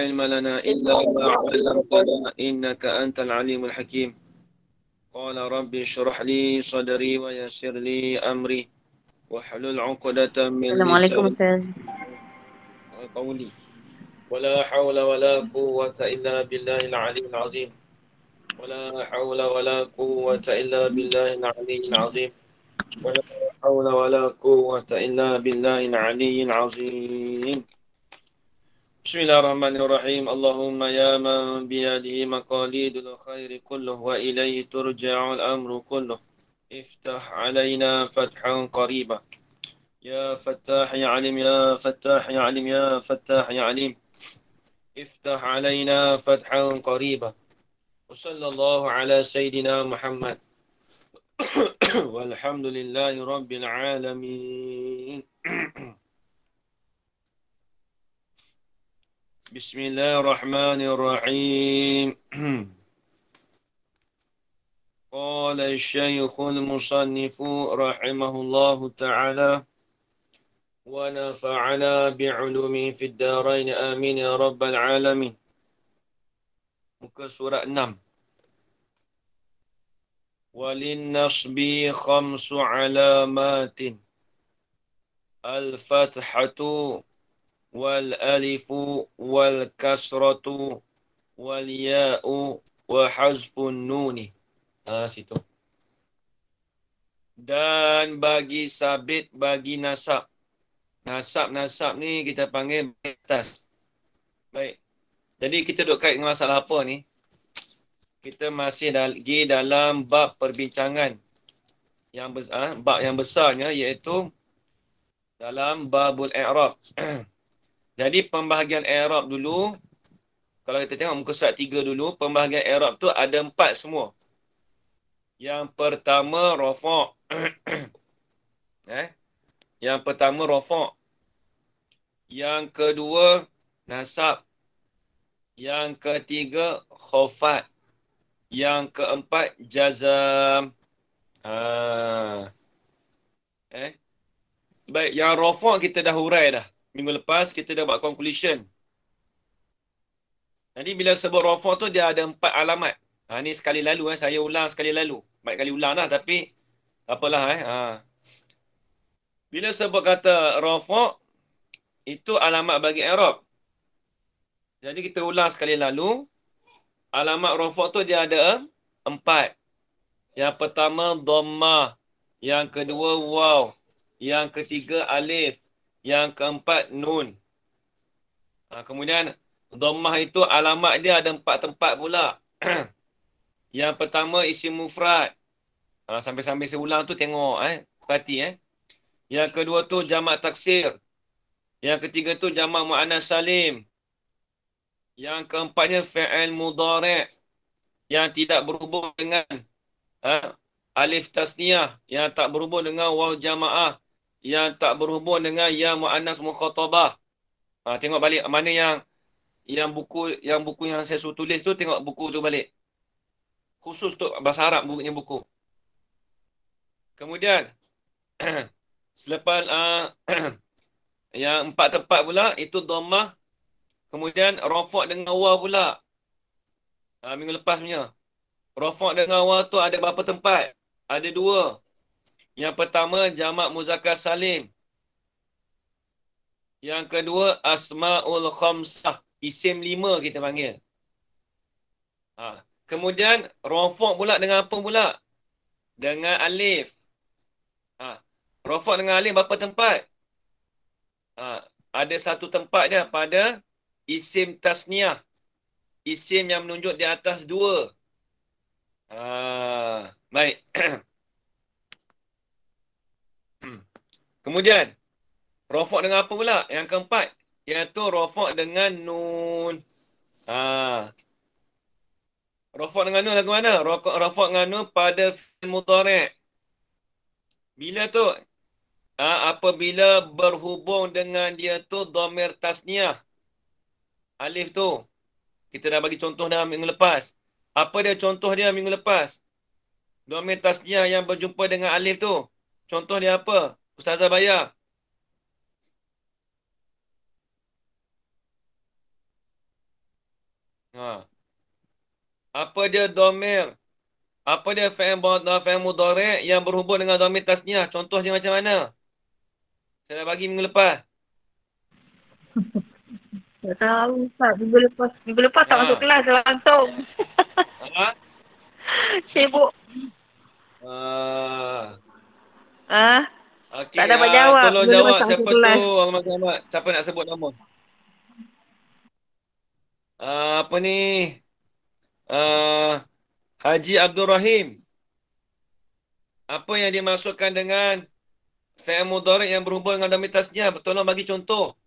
علم لنا إلا ما علمتنا إنك أنت العليم الحكيم قال ربي اشرح لي صدري ويسر لي أمري واحلل عقدة من Assalamualaikum لساني Ustaz. قولي ولا حول ولا قوة إلا بالله العلي العظيم ولا حول ولا قوة إلا بالله العلي العظيم ولا حول ولا قوة إلا بالله العلي العظيم بسم الله الرحمن الرحيم اللهم يا من بيده مقاليد الخير كله وإليه ترجع الأمر كله افتح علينا فتحا قريبا يا فتاح يا عليم يا فتاح يا عليم يا فتاح يا عليم افتح علينا فتحا قريبا وصلى الله على سيدنا محمد والحمد لله رب العالمين بسم الله الرحمن الرحيم قال الشيخ المصنف رحمه الله تعالى ونفعنا بعلومه في الدارين آمين يا رب العالمين. Muka surat 6. Walinnasbi khamsu alamatin. Al-fathatu wal-alifu wal-kasratu wal-ya'u wa hazfun nuni. Situ. Dan bagi sabit bagi nasab. Nasab ni kita panggil atas. Baik. Jadi kita duk kait dengan masalah apa ni? Kita masih lagi dalam bab perbincangan yang besar, bab yang besarnya iaitu dalam babul i'rab. Jadi pembahagian i'rab dulu, kalau kita tengok muka surat 3 dulu, pembahagian i'rab tu ada 4 semua. Yang pertama rafa'. Yang pertama rafa'. Yang kedua nasab. Yang ketiga khafat. Yang keempat jazam. Baik, yang rafa' kita dah hurai dah. Minggu lepas kita dah buat conclusion. Jadi bila sebut rafa' tu dia ada 4 alamat. Ni sekali lalu saya ulang sekali lalu. Baik kali ulang dah tapi apalah Bila sebut kata rafa' itu alamat bagi i'rab. Jadi kita ulang sekali lalu. Alamat rafa' tu dia ada 4. Yang pertama dhammah, yang kedua waw, yang ketiga alif, yang keempat nun. Kemudian dhammah itu alamat dia ada 4 tempat pula. Yang pertama isim mufrad. Sampai-sampai saya ulang tu tengok perhati Yang kedua tu jamak taksir. Yang ketiga tu jamak muannas salim. Yang keempatnya fi'il mudhari' yang tidak berhubung dengan alif tasniyah, yang tak berhubung dengan waw jamaah, yang tak berhubung dengan ya muannas mukhatabah. Tengok balik mana yang buku yang saya suruh tulis tu, tengok buku tu balik. Khusus tu bahasa Arab bukunya buku. Kemudian selepas yang 4 tempat pula itu dhammah, kemudian rafa' dengan waw pula. Minggu lepas punya. Rafa' dengan waw tu ada berapa tempat? Ada 2. Yang pertama jamak muzakkar salim. Yang kedua asmaul khamsah, isim 5 kita panggil. Kemudian rafa' pula dengan apa pula? Dengan alif. Rafa' dengan alif berapa tempat? Ada 1 tempat dia pada isim tasniyah. Isim yang menunjuk di atas 2. Baik. Kemudian rafa' dengan apa pula? Yang keempat, iaitu rafa' dengan nun. Rafa' dengan nun lagu mana? Rafa' dengan nun pada fi'il mudhari'. Bila tu? Apabila berhubung dengan dia tu dhamir tasniyah. Alif tu. Kita dah bagi contoh dah minggu lepas. Apa dia contoh dia minggu lepas? Dhamir tasniyah yang berjumpa dengan alif tu. Contoh dia apa? Ustazah bayar. Ha. Apa dia domir? Apa dia fi'il mudhari' yang berhubung dengan domir tasniah? Contohnya macam mana? Saya dah bagi minggu lepas. Tak tahu Ustaz. Minggu lepas tak masuk Ha. kelas langsung. Ha? Sibuk. Ah. Ah, tak Okey, dapat jawab. tolong Minggu lepas jawab tak masuk siapa tu? kelas. Alamak, alamak. Siapa nak sebut nama? Apa ni? Ah, Haji Abdul Rahim. Apa yang dimasukkan dengan fi'il mudhari' yang berhubung dengan dhamir tasniah? Tolong bagi contoh.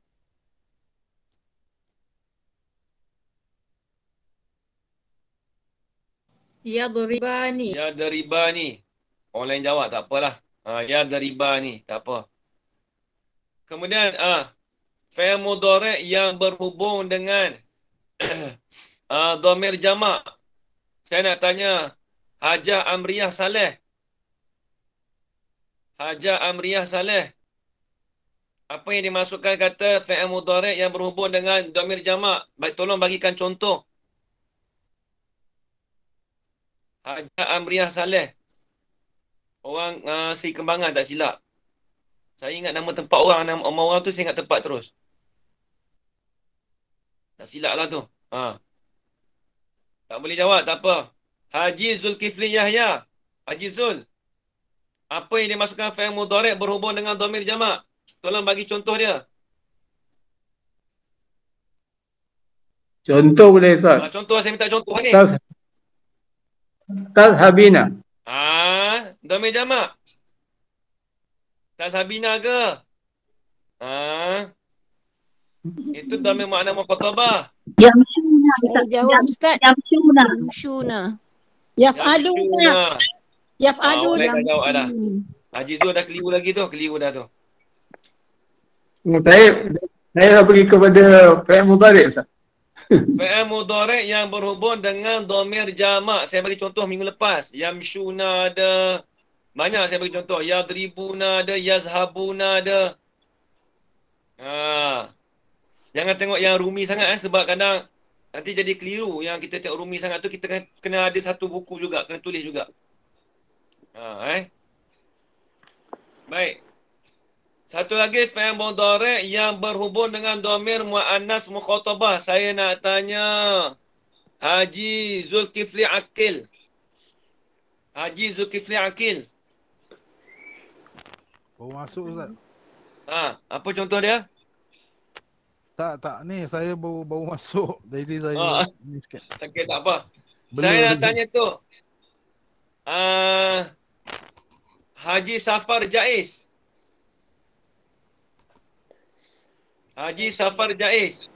Yadribani. Ya dariba ni. Orang lain jawab, tak apalah. Ya dariba ni, tak apa. Kemudian, fi'il mudhari' yang berhubung dengan dhamir jamak. Saya nak tanya, Hajah Amriyah Saleh. Hajah Amriyah Saleh. Apa yang dimasukkan kata fi'il mudhari' yang berhubung dengan dhamir jamak? Tolong bagikan contoh. Hajah Amriyah Saleh. Orang Seri Kembangan tak silap. Saya ingat nama tempat orang, nama orang tu saya ingat tempat terus. Tak silap lah tu. Tak boleh jawab, tak apa. Haji Zulkifli Yahya. Haji Zul. Apa yang dimasukkan fi'il mudhari' berhubung dengan dhamir jamak? Tolong bagi contoh dia. Contoh boleh Ustaz. Contoh, saya minta contoh ni. Tazhabina. Dhamir jamak. Tazhabina ke? Itu dhamir makna mukhatabah. Yamshuna. Saya jawab Ustaz. Yamshuna. Yamshuna. Yaf'aluna. Orang lain Yaf'aluna. dah jawab dah. Haji Zul dah keliru lagi tu. Keliru dah tu. Saya dah pergi kepada fi'il mudhari' Ustaz. Fi'il mudhari' yang berhubung dengan dhamir jamak. Saya bagi contoh minggu lepas. Yamshuna ada. Banyak saya bagi contoh. Yadribuna ada. Yazhabuna ada. Jangan tengok yang rumi sangat sebab kadang nanti jadi keliru. Yang kita tengok rumi sangat tu kita kena ada satu buku juga. Kena tulis juga. Baik. Satu lagi fi'il mudhari' yang berhubung dengan dhamir muannas mukhatabah. Saya nak tanya Haji Zulkifli Akil. Haji Zulkifli Akil. Baru masuk Ustaz. Apa contoh dia? Tak ni saya baru masuk. Jadi saya ni sikit. Okey, tak apa. Belum Saya nak lagi. tanya tu. Haji Safar Jaiz. Haji Safar Jaiz.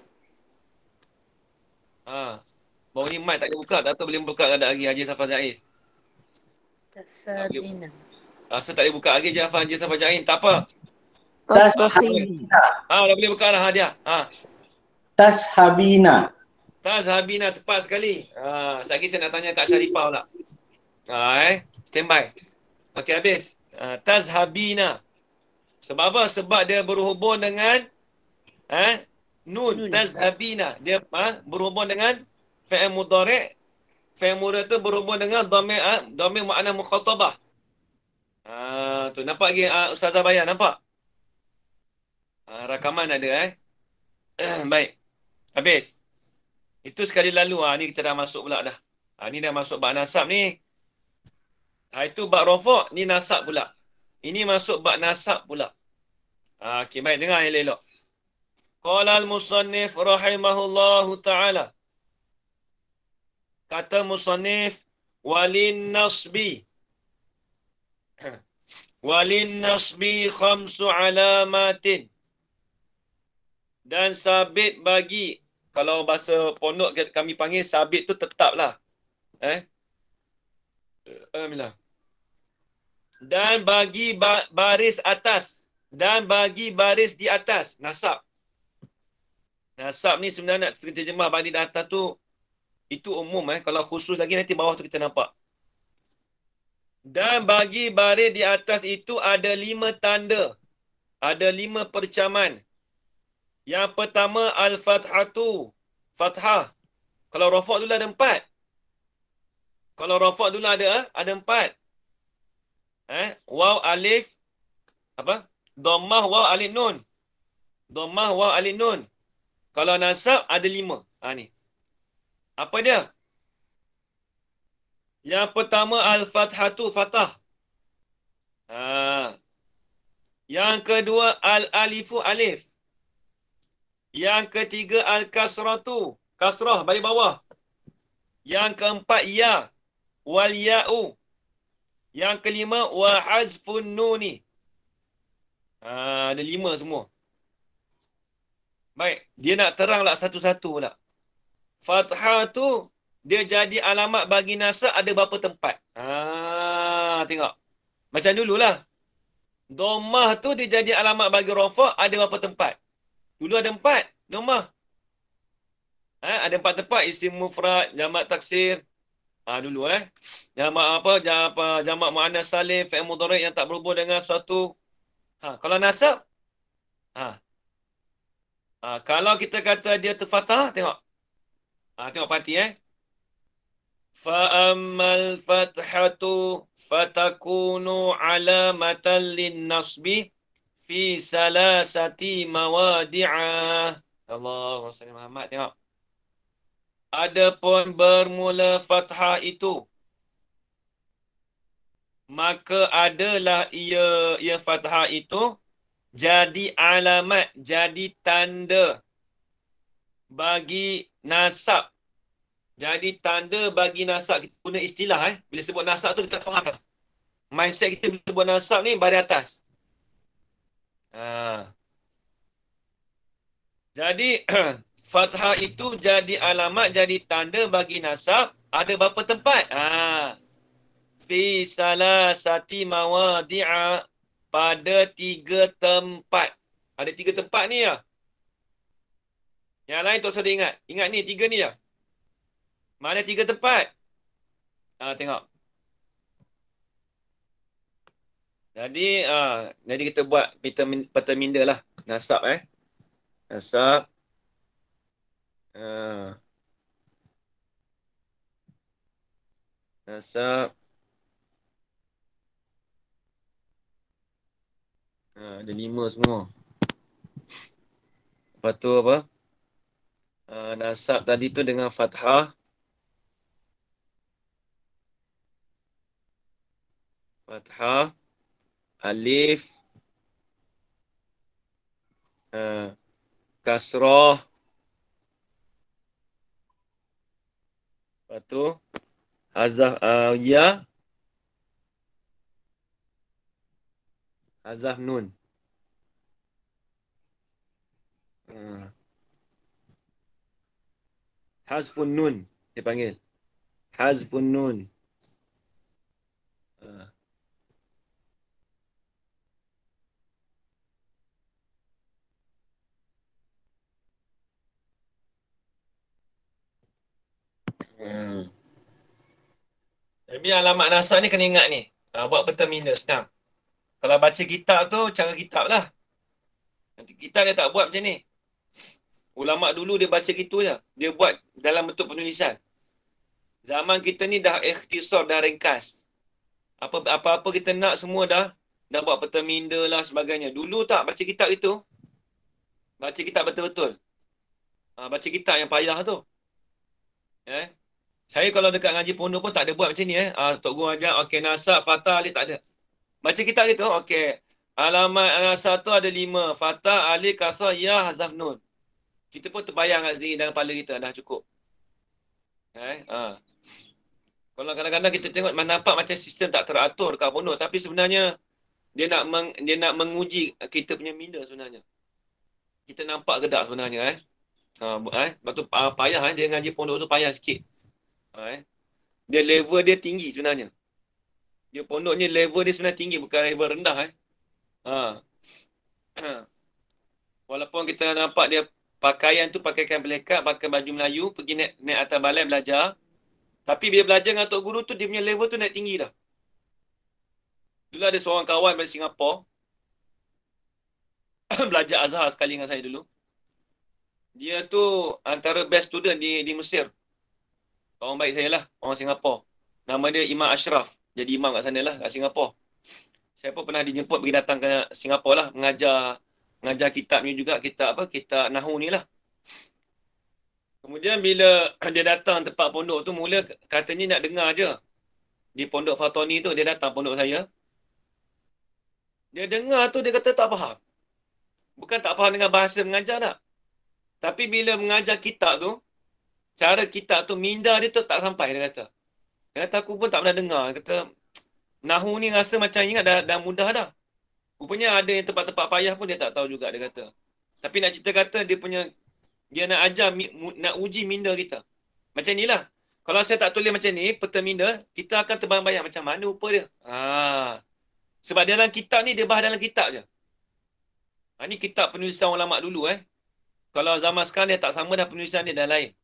Baru ni mic tak boleh buka. Tak tahu boleh buka tak ada lagi Haji Safar Jaiz. Tasabina. Rasa tak boleh buka lagi Haji Safar Jaiz. Tak apa. Tashabina. Dah boleh buka dah dia. Tashabina. Tazhabina tepat sekali. Sekali saya nak tanya Kak Syarifah pula. Standby. Okey, habis. Tazhabina. Sebab apa? Sebab dia berhubung dengan nun. Tazhabina. Dia berhubung dengan fi'il mudhari'. Fi'il mudhari' tu berhubung dengan dhamir makna mukhatabah. Tu nampak lagi Ustazah Bayan, nampak? Rakaman ada Baik. Habis. Itu sekali lalu. Ni kita dah masuk pula dah. Ni dah masuk bab nasab ni. Itu bab rafa', ni nasab pula. Ini masuk bab nasab pula. Okey, baik, dengar elok-elok. Qala al-musannif rahimahullahu ta'ala. Kata musannif, walin nasbi. Walin nasbi khamsu alamatin. Dan sabit bagi, kalau bahasa pondok kami panggil sabit tu tetaplah. Alhamdulillah. Dan bagi baris atas. Dan bagi baris di atas. Nasab. Nasab ni sebenarnya nak terjemah bagi di atas tu, itu umum. Kalau khusus lagi nanti bawah tu kita nampak. Dan bagi baris di atas itu ada 5 tanda. Ada 5 percaman. Yang pertama al-fathatu. Fathah. Kalau rafa' dulu ada 4. Kalau rafa' dulu ada 4. Waw, alif, apa? Dhammah, waw, alif, nun. Dhammah, waw, alif, nun. Kalau nasab ada 5. Ni. Apa dia? Yang pertama al-fathatu, fathah. Yang kedua al-alifu, alif. Yang ketiga al-kasratu, kasrah bagi bawah. Yang keempat ya, wal ya'u. Yang kelima wa hazfun nuni. Ada 5 semua. Baik, dia nak teranglah satu-satu pula. Fathah tu dia jadi alamat bagi nasab ada berapa tempat? Tengok. Macam dululah. Dhammah tu dia jadi alamat bagi rafa' ada berapa tempat? Dulu ada 4 dhammah. Ada 4 tempat, isim mufrad, jamak taksir. Dulu jamak muannas salim, fi'il mudhari' yang tak berhubung dengan suatu. Kalau nasab kalau kita kata dia terfathah, tengok. Tengok parti fa ammal fathatu fatakunu alamatan lin nasbi fi salasati mawadi'a. Allahumma salli Muhammad. Tengok. Adapun bermula fathah itu, maka adalah ia fathah itu jadi alamat, jadi tanda bagi nasab. Jadi tanda bagi nasab. Kita guna istilah bila sebut nasab tu kita faham dah. Mindset kita bila sebut nasab ni baris atas. Jadi fathah itu jadi alamat, jadi tanda bagi nasab ada berapa tempat? Fi salasati mawadi'a, pada 3 tempat. Ada 3 tempat ni ya. Yang lain tak usah dia ingat. Ingat ni 3 ni ya. Mana 3 tempat? Tengok. Jadi kita buat peta minda lah. Nasab Nasab. Nasab. Ada 5 semua. Lepas tu apa? Nasab tadi tu dengan fathah. Fathah. Alif. Kasrah. Lepas tu hazaf ya. Hazaf nun. Hazfun nun dia panggil. Hazfun nun. Jadi alamat nasab ni kena ingat ni. Buat peta minda senang. Kalau baca kitab tu cara kitab lah. Nanti kitab dia tak buat macam ni. Ulama dulu dia baca gitu je. Dia buat dalam bentuk penulisan. Zaman kita ni dah ikhtisar, dah ringkas. Apa-apa kita nak semua dah buat peta minda lah sebagainya. Dulu tak baca kitab itu. Baca kitab betul-betul. Baca kitab yang payah tu. Saya kalau dekat ngaji pondok pun tak ada buat macam ni. Tok Guru ajar, okey, nasab, fathah, alif, tak ada. Baca kitab gitu, okey. Alamat nasab tu ada 5. Fathah, alif, kasrah, ya, hazaf, nun. Kita pun terbayang kat sendiri dalam kepala kita, dah cukup. Kalau kadang-kadang kita tengok nampak macam sistem tak teratur dekat pondok, tapi sebenarnya dia nak menguji kita punya minda sebenarnya. Kita nampak ke tak sebenarnya Sebab tu payah dia ngaji pondok tu payah sikit. Dia level dia tinggi sebenarnya. Dia pondok ni level dia sebenarnya tinggi, bukan level rendah Walaupun kita nampak dia pakaian tu pakaian pelekat, pakai baju Melayu, pergi naik atas balai belajar. Tapi bila belajar dengan Tok Guru tu, dia punya level tu naik tinggi dah. Dulu ada seorang kawan dari Singapura. Belajar Azhar sekali dengan saya dulu. Dia tu antara best student di Mesir. Kawan baik saya lah, orang Singapura. Nama dia Imam Ashraf. Jadi imam kat sana lah, kat Singapura. Saya pun pernah dijemput pergi datang ke Singapura lah, mengajar kitab ni juga, kitab Nahu ni lah. Kemudian bila dia datang tempat pondok tu, mula katanya nak dengar je. Di pondok Fatoni tu, dia datang pondok saya. Dia dengar tu, dia kata tak faham. Bukan tak faham dengan bahasa mengajar tak. Tapi bila mengajar kitab tu, cara kitab tu, minda dia tu tak sampai, dia kata. Dia kata, aku pun tak pernah dengar. Dia kata, Nahu ni rasa macam ingat dah mudah dah. Rupanya ada yang tempat-tempat payah pun dia tak tahu juga, dia kata. Tapi nak cerita kata, dia nak ajar, nak uji minda kita. Macam ni lah. Kalau saya tak tulis macam ni, peta minda, kita akan terbayang macam mana rupa dia. Sebab dalam kitab ni, dia bahas dalam kitab je. Ni kitab penulisan ulama' dulu. Kalau zaman sekarang, dia tak sama dah, penulisan dia dah lain.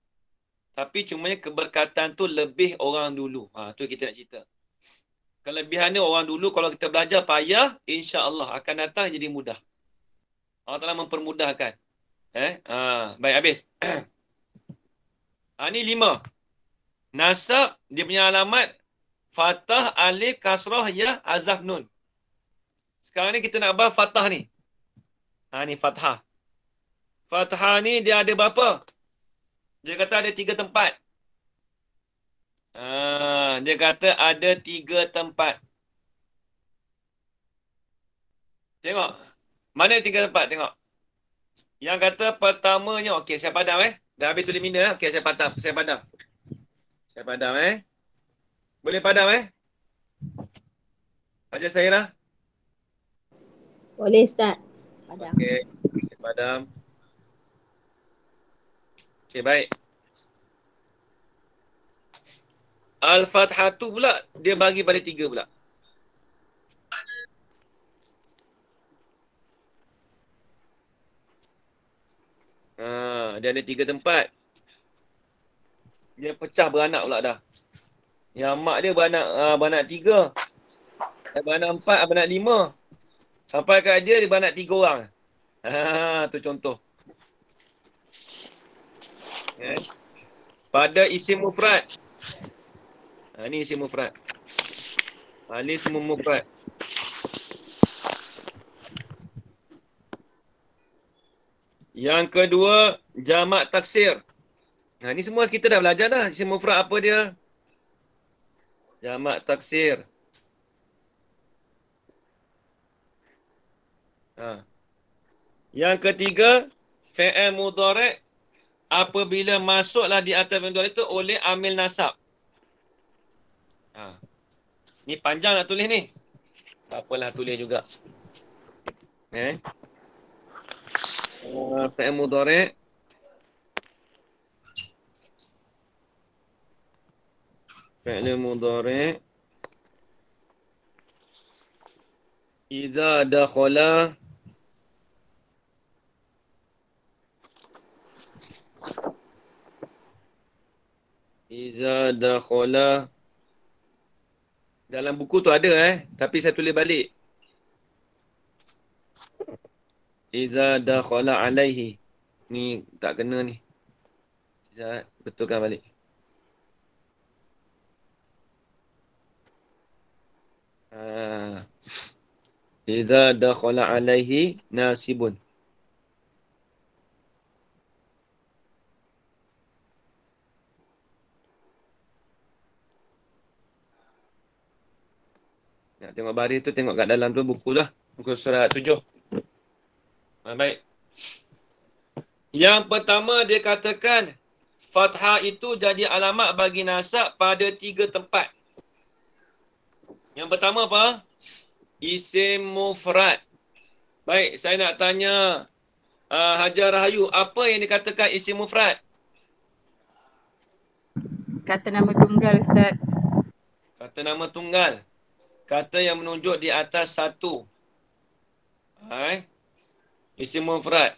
Tapi cumanya keberkatan tu lebih orang dulu. Tu kita nak cerita. Kelebihannya orang dulu, kalau kita belajar payah, insya-Allah akan datang jadi mudah. Allah Ta'ala mempermudahkan. Baik, habis. Ni 5. Nasab, dia punya alamat fathah, alif, kasrah, ya, azaf, nun. Sekarang ni kita nak bahas fathah ni. Ni fathah. Fathah ni dia ada berapa? Dia kata ada 3 tempat. Dia kata ada 3 tempat. Tengok. Mana 3 tempat? Tengok. Yang kata pertamanya, okey, saya padam Dah habis tulis minda. Okey, saya padam. Saya padam Boleh padam Ajar saya lah. Boleh Ustaz. Padam. Okey, saya padam. Okey, baik. Al-Fathah tu pula, dia bagi pada 3 pula. Dia ada 3 tempat. Dia pecah beranak pula dah. Yang mak dia beranak 3. Beranak 4, beranak 5. Sampai kat dia beranak 3 orang. Tu contoh. Pada isim mufrad. Ni isim mufrad. Ni semua mufrad. Yang kedua, jamak taksir. Ni semua kita dah belajar dah. Isim mufrad apa dia? Jamak taksir. Yang ketiga, fi'il mudhari' apabila masuklah di atas fi'il mudhari' itu oleh amil nasab. Ni panjang nak tulis ni. Tak apalah, tulis juga. Fi'il mudhari'. Fi'il mudhari' idza dakhala dalam buku tu ada tapi saya tulis balik. Iza dakhala alaihi. Ni tak kena ni. Saya betulkan balik. Iza dakhala alaihi nasibun. Nak tengok baris tu, tengok kat dalam tu buku lah. Buku surat 7. Baik. Yang pertama dia katakan fathah itu jadi alamat bagi nasab pada 3 tempat. Yang pertama apa? Isim mufrad. Baik, saya nak tanya Hajar Rahayu, apa yang dikatakan isim mufrad? Kata nama tunggal, Ustaz. Kata nama tunggal. Kata yang menunjuk di atas satu. Isim mufrad.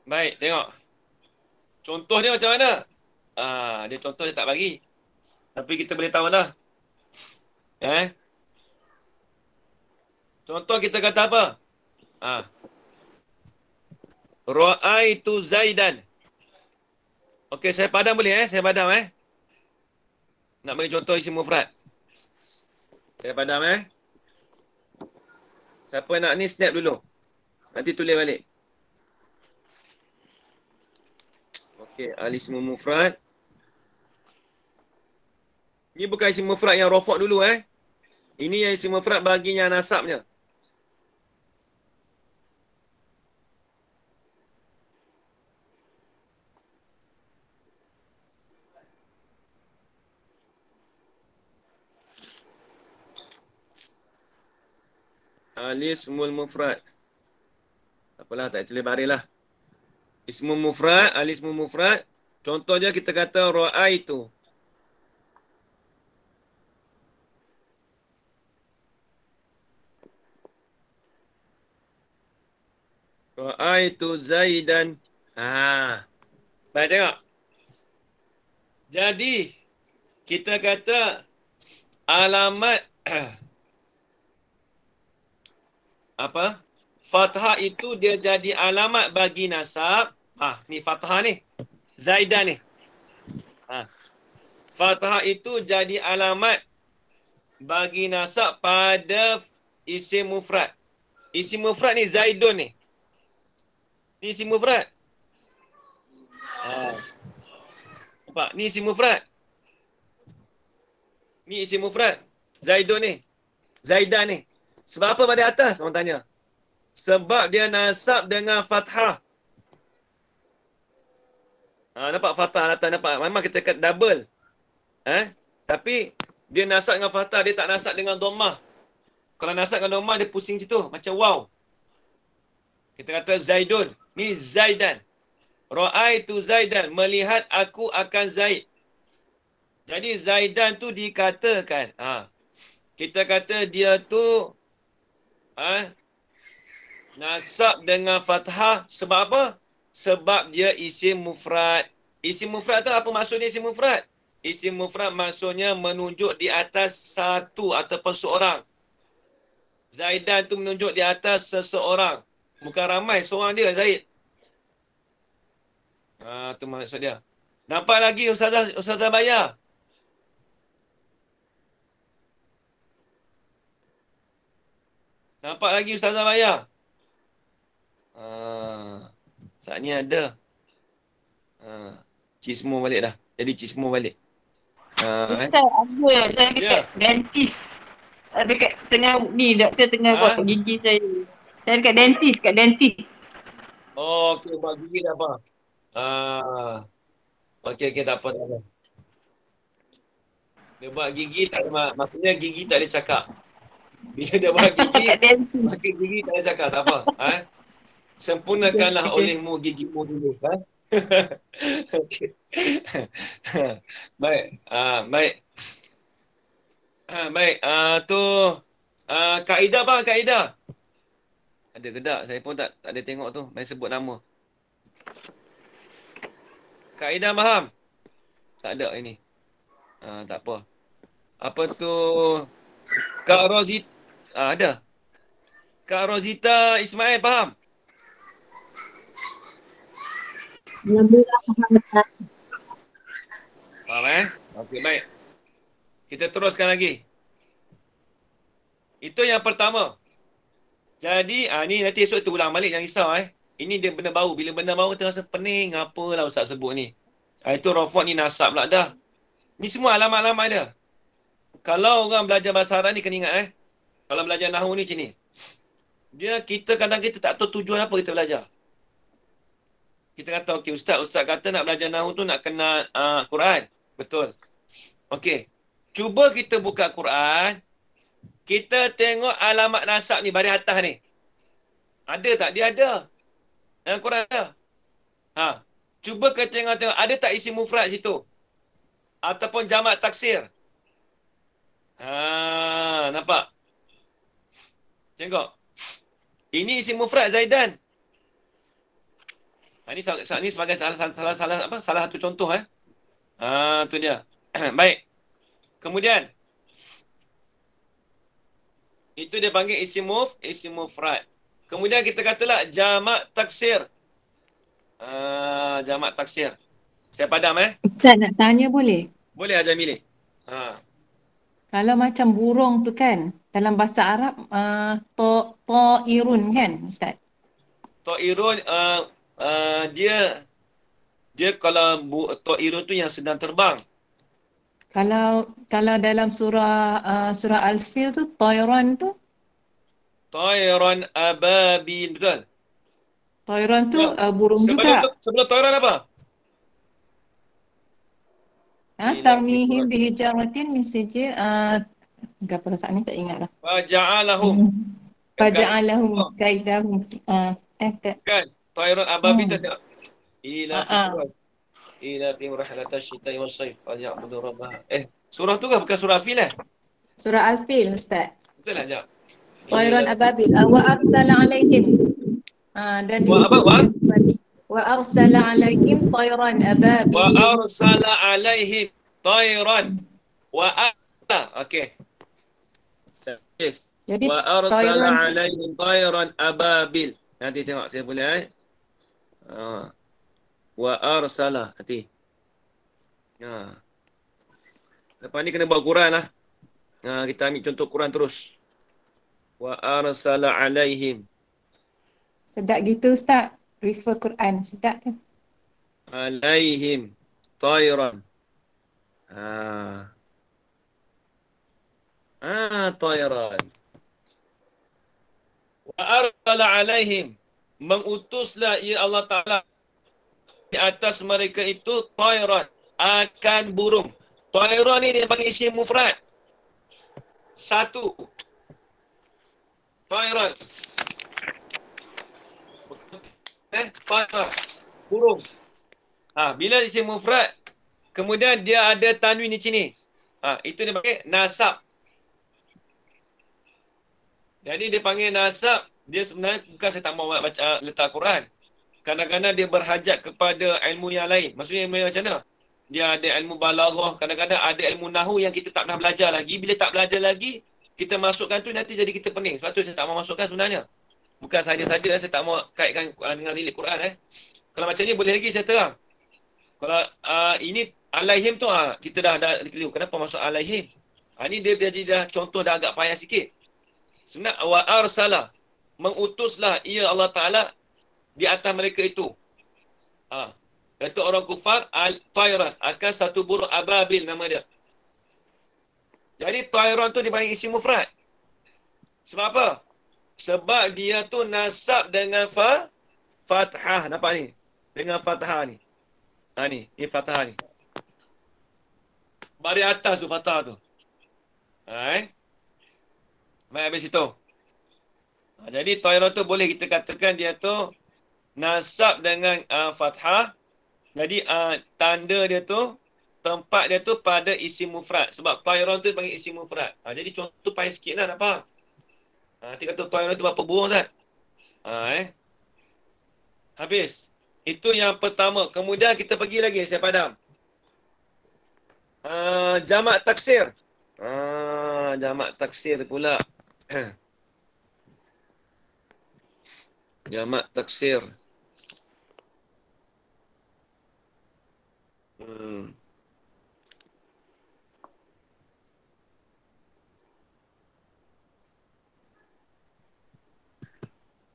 Baik, tengok. Contoh dia macam mana? Dia contoh dia tak bagi. Tapi kita boleh tahu dah. Contoh kita kata apa? Ra'aitu Zaidan. Okey, saya padam boleh Saya padam Nak bagi contoh isim mufrad. Saya padam Siapa nak ni snap dulu. Nanti tulis balik. Okey, al-ismu mufrad. Ni bukan isim mufrad yang rafa' dulu Ini yang isim mufrad bagi yang nasabnya. Al-ismul mufrad. Apalah, tak tulis baris lah. Ismu mufrad, al-ismu mufrad. Contoh je kita kata ra'aitu. Ra'aitu Zaidan. Baik, tengok. Jadi, kita kata alamat apa? Fathah itu dia jadi alamat bagi nasab. Ni fathah ni. Zaidan ni. Fathah itu jadi alamat bagi nasab pada isim mufrad. Isim mufrad ni Zaidun ni. Ni isim mufrad. Nampak? Ni isim mufrad. Ni isim mufrad. Zaidun ni. Zaidan ni. Sebab apa pada atas? Orang tanya. Sebab dia nasab dengan fathah. Nampak fathah atas, nampak? Memang kita kata double. Tapi dia nasab dengan fathah, dia tak nasab dengan dhammah. Kalau nasab dengan dhammah, dia pusing macam tu. Macam wow. Kita kata Zaidun. Ni Zaidan. Ra'aitu Zaidan. Melihat aku akan Zaid. Jadi Zaidan tu dikatakan. Kita kata dia tu nasab dengan fathah. Sebab apa? Sebab dia isim mufrad. Isim mufrad tu apa maksudnya isim mufrad? Isim mufrad maksudnya menunjuk di atas satu ataupun seorang. Zaidan tu menunjuk di atas seseorang. Bukan ramai, seorang dia Zaid. Tu maksud dia. Nampak lagi Ustazah Baya? Nampak lagi Ustazah Baya? Saat ni ada. Cik semua balik dah. Jadi cik semua balik. Ustaz, ada. Saya dekat dentist. Dekat tengah ni, doktor tengah buat gigi saya. Saya dekat dentist. Okey, buat gigi dah apa? Okey, tak apa. Dia buat gigi tak ada, maksudnya gigi tak ada cakap. Bila dia buat gigi, sakit gigi tak ada cakap, tak apa. Sempurnakanlah olehmu gigimu dulu. Okey. Baik. Baik. Baik. Tu kaedah bang, kaedah. Ada ke tak? Saya pun tak ada tengok tu. Main sebut nama. Kaedah faham? Tak ada ini. Tak apa. Apa tu? Kak Rozita. Ada. Kak Rozita Ismail faham? Faham Okey, baik. Kita teruskan lagi. Itu yang pertama. Jadi, ni nanti esok tu ulang balik, jangan risau Ini dia benda baru. Bila benda baru terasa pening, apalah Ustaz sebut ni. Itu rafat ni nasab pula dah. Ni semua alamat-alamat dia. Kalau orang belajar bahasa Arab ni kena ingat Kalau belajar Nahu ni macam ni. Kita kadang kita tak tahu tujuan apa kita belajar. Kita kata, okey Ustaz kata nak belajar Nahu tu nak kena Quran. Betul. Okey. Cuba kita buka Quran. Kita tengok alamat nasab ni baris atas ni. Ada tak? Dia ada. Dalam Quran ada. Cuba kita tengok ada tak isim mufrad situ? Ataupun jamak taksir. Nampak? Tengok. Ini isim mufrad Zaidan. Ini sebagai salah satu contoh tu dia. Baik. Kemudian itu dia panggil isim mufrad. Kemudian kita katalah jamak taksir. Jamak taksir. Saya padam Ustaz nak tanya boleh? Boleh ajar milik. Kalau macam burung tu kan, dalam bahasa Arab ta'irun kan Ustaz? Ta'irun dia kalau ta'irun tu yang sedang terbang. Kalau dalam surah Al-Fil tu Tayran tu? Tayran ababil, betul? Tayran tu burung juga. Sebelum Tayran apa? Tarmihim bihijaratin min sijil apa saat ni tak ingat lah. Faja'alahum. Faja'alahum kaidahum Kan? Tayran ababil tu tak? Ila fi rahlatash syita'i was-sayf falyabudu rabbah. Surah tu kan bukan surah Al-Fil Surah Al-Fil Ustaz. Betul tak, Jap? Tayran ababil wa arsala alaihim. Dan wa arsala alaihim tayran ababil. Wa arsala alaihim tayran wa okey. Yes. Jadi wa arsala alaihim tayran ababil. Nanti tengok saya boleh wa arsala nanti. Lepas ni kena bawa Quran lah. Kita ambil contoh Quran terus. Wa arsala alaihim. Sedap gitu Ustaz. Refer Quran. Sedap kan? Alaihim tayran. Tayran. Wa arsala alaihim. Mengutuslah ia Allah Ta'ala di atas mereka itu tayran. Akan burung. Tayran ni dia panggil isim mufrad. Satu. Tayran. Tayran. Burung. Bila isim mufrad, kemudian dia ada tanwin di sini. Itu dia panggil nasab. Jadi dia panggil nasab, dia sebenarnya bukan saya tak mau baca letak Quran. Kadang-kadang dia berhajat kepada ilmu yang lain. Maksudnya ilmu macam mana? Dia ada ilmu balaghah, kadang-kadang ada ilmu nahu yang kita tak pernah belajar lagi. Bila tak belajar lagi, kita masukkan tu nanti jadi kita pening. Sebab tu saya tak mau masukkan sebenarnya. Bukan saja-saja saya tak mau kaitkan dengan lilik Quran. Kalau macam ni boleh lagi saya terang. Kalau ini alaihim tu kita dah keliru. Kenapa masuk alaihim? Ini dia jadi dah contoh dah agak payah sikit. Sebenarnya wa arsala, mengutuslah ia Allah Ta'ala di atas mereka itu. Itu orang kufar Tayran, akan satu burung ababil nama dia. Jadi Tayran tu dipanggil isim mufrad. Sebab apa? Sebab dia tu nasab dengan fathah. Nampak ni? Dengan fathah ni. Ni fathah ni. Baris atas tu fathah tu. Baik, habis itu. Jadi Tayran tu boleh kita katakan dia tu nasab dengan fathah. Jadi tanda dia tu, tempat dia tu pada isim mufrad. Sebab Tayran tu panggil isim mufrad. Jadi contoh payah sikit lah, nak faham? Nanti kata Tayran tu berapa burung Ustaz? Habis. Itu yang pertama. Kemudian kita pergi lagi, saya padam. Jamak taksir. Jamak taksir pula. Jamak taksir.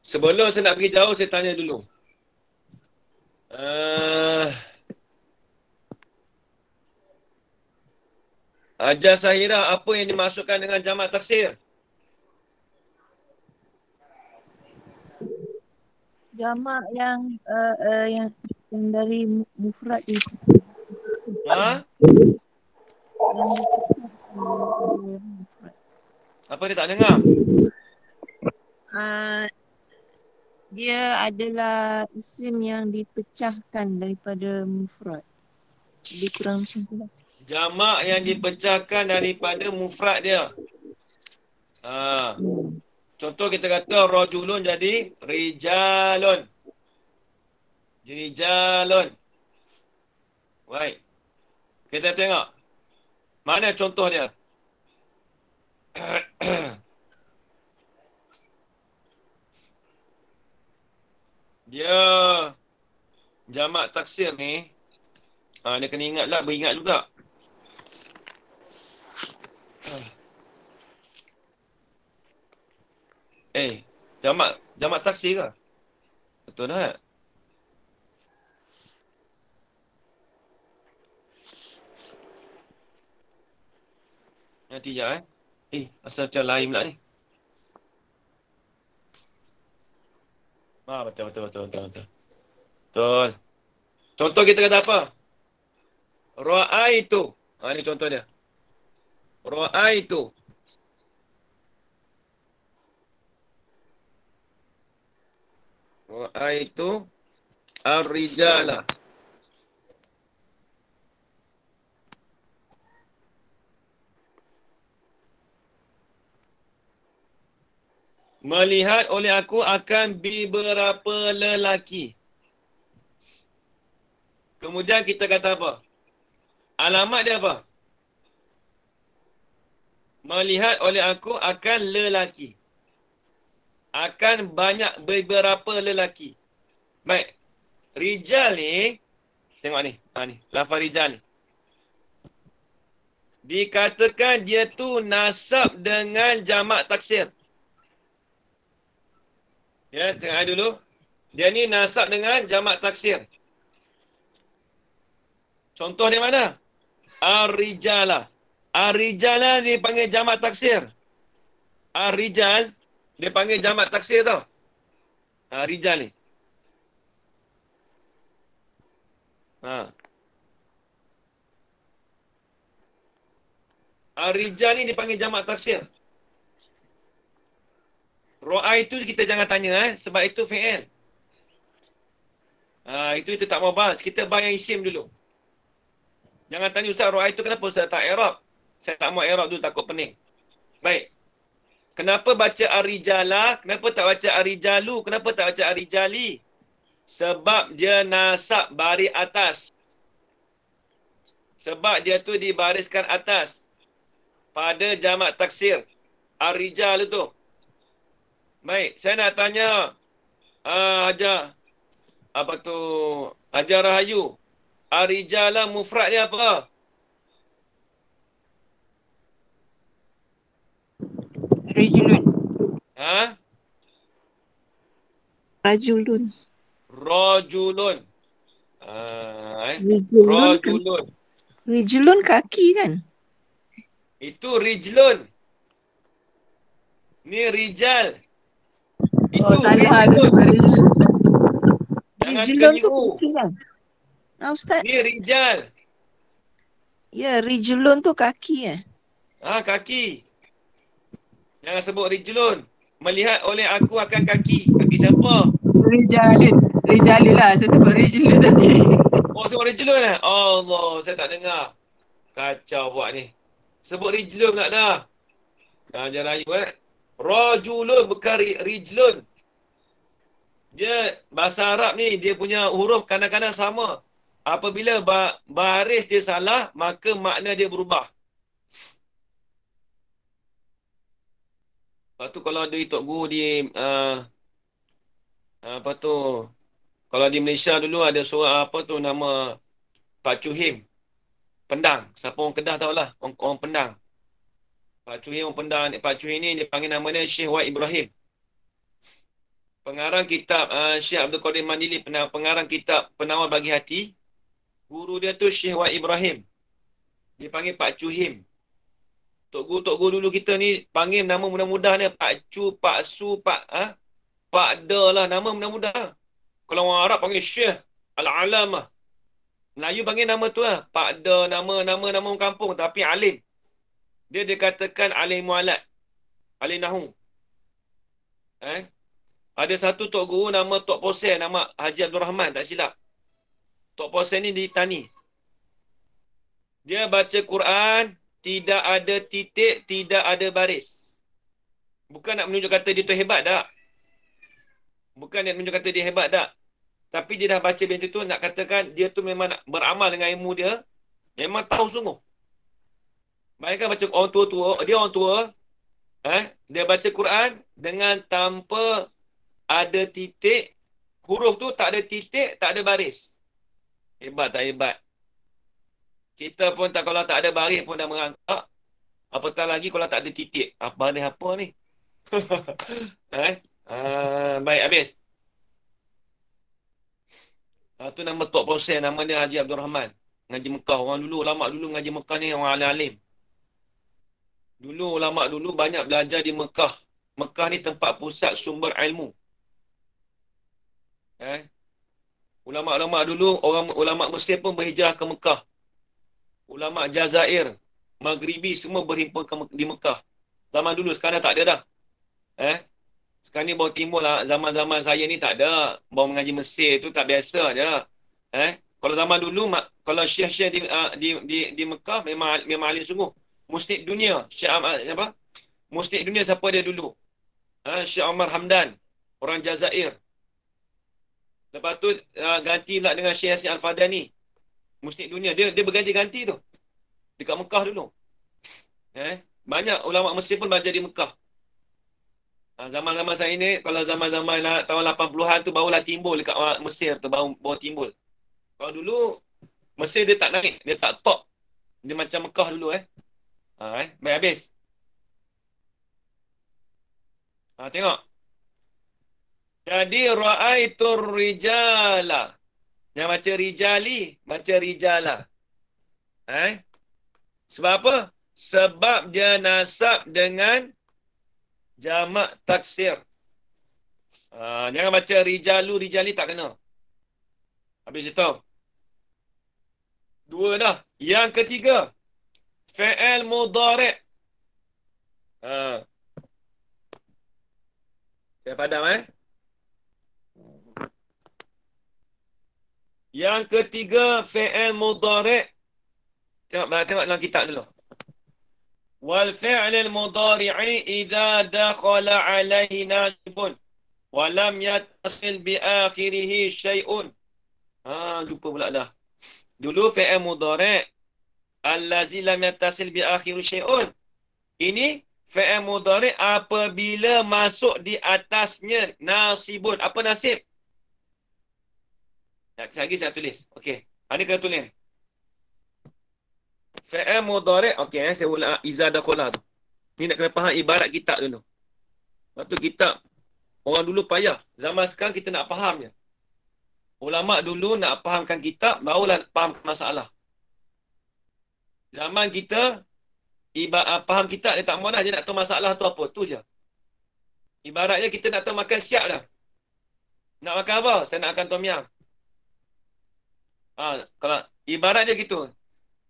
Sebelum saya nak pergi jauh, saya tanya dulu. Ajar Sahira, apa yang dimasukkan dengan jamak taksir? Jamak yang dari mufrad itu. Apa dia tak dengar? Dia adalah isim yang dipecahkan daripada mufrad. Lebih kurang macam tu lah. Jamak yang dipecahkan daripada mufrad dia. Contoh kita kata rajulun jadi rijalun. Rijalun. Baik. Kita tengok. Mana contoh dia? Dia jamak taksir ni Dia kena ingat lah, beringat juga. Jamak taksir ke? Betul tak? Nanti sekejap asal macam lain pula ni. Betul. Betul. Contoh kita kata apa? Ra'aitu. Ni contoh dia. Ra'aitu. Ra'aitu ar-rijala. Melihat oleh aku akan beberapa lelaki. Kemudian kita kata apa? Alamat dia apa? Melihat oleh aku akan lelaki. Akan banyak beberapa lelaki. Baik. Rijal ni, tengok ni. Ni, lafaz rijal ni. Dikatakan dia tu nasab dengan jamak taksir. Ya, tengok dulu. Dia ni nasab dengan jamak taksir. Contoh di mana? Ar-rijala. Ar-rijala dipanggil jamak taksir. Ar-rijal dia panggil jamak taksir tau. Rijal ni. Ar-rijal ni dipanggil jamak taksir. Ro'ai itu kita jangan tanya sebab itu fi'il. Itu tak mau bahas. Kita bahas yang isim dulu. Jangan tanya Ustaz Ro'ai itu kenapa Ustaz tak i'rab. Saya tak mau i'rab dulu, takut pening. Baik. Kenapa baca ar-rijala? Kenapa tak baca ar-rijalu? Kenapa tak baca ar-rijali? Sebab dia nasab baris atas. Sebab dia tu dibariskan atas. Pada jamak taksir. Ar-rijal tu. Baik, saya nak tanya Hajar Rahayu. Ar-rijala mufrad dia apa? Rajulun. Rajulun. Rajulun. Rajulun. Rijlun kaki kan? Itu rijlun. Ni rijal. Itu salah rijlun. Rijlun tu kaki kan? Ustaz? Ni rijal. Ya, rijlun tu kaki Kaki. Jangan sebut rijlun. Melihat oleh aku akan kaki. Kaki siapa? Rijalin lah. Saya sebut rijlun tadi. Sebut rijlun Allah, saya tak dengar. Kacau buat ni. Sebut rijlun pula dah. Hajar Rahayu Rajulun bukan rijlun. Dia bahasa Arab ni dia punya huruf kadang-kadang sama. Apabila baris dia salah, maka makna dia berubah. Lepas tu kalau ada Tok Guru di kalau di Malaysia dulu ada seorang nama Pak Chuhim Pendang. Siapa orang Kedah tahulah, orang Pendang. Pak Chuhim orang Pendang. Pak Chuhim ni dia panggil nama dia Syekh Wahid Ibrahim. Pengarang kitab Syekh Abdul Qadir Mandili, pengarang kitab Penawar Bagi Hati. Guru dia tu Syekh Wahid Ibrahim. Dia panggil Pak Chuhim. Tok Guru dulu kita ni panggil nama mudah-mudah ni Pak Chu, Pak Su, Pak Da lah, nama mudah-mudah. Kalau orang Arab panggil Syekh Al-Alamah. Melayu panggil nama tu lah. Pak Da, nama orang kampung tapi alim. Dia dikatakan alim mualat. Alim nahu. Ada satu Tok Guru nama Tok Posen, nama Haji Abdul Rahman, tak silap. Tok Posen ni di Tani. Dia baca Quran, tidak ada titik, tidak ada baris. Bukan nak menunjuk kata dia tu hebat tak? Bukan nak menunjuk kata dia hebat tak? Tapi dia dah baca macam tu, nak katakan dia tu memang nak beramal dengan ilmu dia. Memang tahu sungguh. Bayangkan baca orang tua-tua, dia orang tua. Dia baca Quran dengan tanpa ada titik. Huruf tu tak ada titik, tak ada baris. Hebat tak hebat? Kita pun tak, kalau tak ada baris pun dah merangkak. Apatah lagi kalau tak ada titik. Baris apa ni? Baik, habis. Tu nama Tok Proses, nama dia Haji Abdul Rahman. Ngaji Mekah. Orang dulu, ulama dulu ngaji Mekah ni orang alim-alim. Dulu ulama dulu banyak belajar di Mekah. Mekah ni tempat pusat sumber ilmu. Ulama-ulama dulu, orang ulama Mesir pun berhijrah ke Mekah. Ulama Jazair, Maghribi semua berhimpun di Mekah. Zaman dulu, sekarang tak ada dah. Sekarang ni baru timbul lah. Zaman-zaman saya ni tak ada. Baru mengaji Mesir tu tak biasa je. Kalau zaman dulu, kalau syekh-syekh di Mekah memang alim sungguh. Musnid dunia. Syekh apa? Musnid dunia siapa dia dulu? Syekh Omar Hamdan. Orang Jazair. Lepas tu ganti pula dengan Syekh Yasin Al-Fadani. Musnid dunia. Dia berganti-ganti tu. Dekat Mekah dulu. Banyak ulama Mesir pun belajar di Mekah. Zaman-zaman saya ni, kalau zaman-zaman tahun 80-an tu barulah timbul dekat Mesir tu, baru timbul. Kalau dulu, Mesir dia tak naik, dia tak top. Dia macam Mekah dulu Baik habis. Tengok. Jadi, ra'aitur rijala. Yang baca rijali, baca rijala. Sebab apa? Sebab dia nasab dengan jamak taksir. Jangan baca rijalu, rijali tak kena. Habis itu. Dua dah. Yang ketiga. Fi'il mudhari'. Saya padam Yang ketiga fi'il mudhari'. Tengok dalam kitab dulu. Wal fi'lil mudhari'i idza dakhala 'alaihi nasibun wa lam yattasil bi akhirih syai'un. Jumpa pula dah. Dulu fi'il mudhari' allazi lam yattasil bi akhirih syai'un. Ini fi'il mudhari' apabila masuk di atasnya nasibun. Apa nasib? Lagi saya tulis. Okey. Ini kena tulis. Fi'il mudhari'. Okey, saya ulang iza dakhala tu. Ni nak kena faham ibarat kitab dulu. Lepas tu kitab orang dulu payah. Zaman sekarang kita nak faham je. Ulama dulu nak fahamkan kitab, barulah faham masalah. Zaman kita faham kitab dia tak mahu dah, dia nak tahu masalah tu apa. Tu je. Ibaratnya kita nak tahu makan siap dah. Nak makan apa? Saya nak makan tom yum. Kalau ibarat dia gitu.